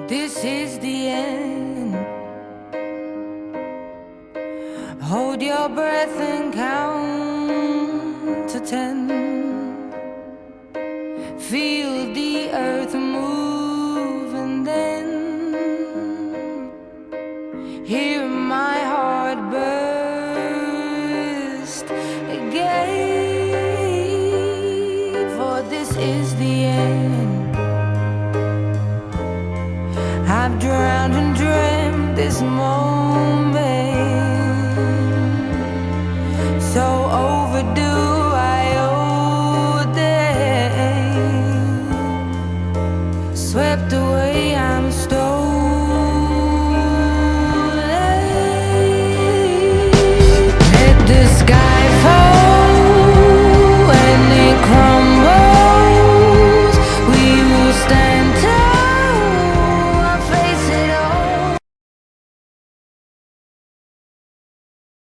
This is the end. Hold your breath and count to 10. Feel the earth move and then hear my heart burst again. For this is the end. I've drowned and dreamt this morning.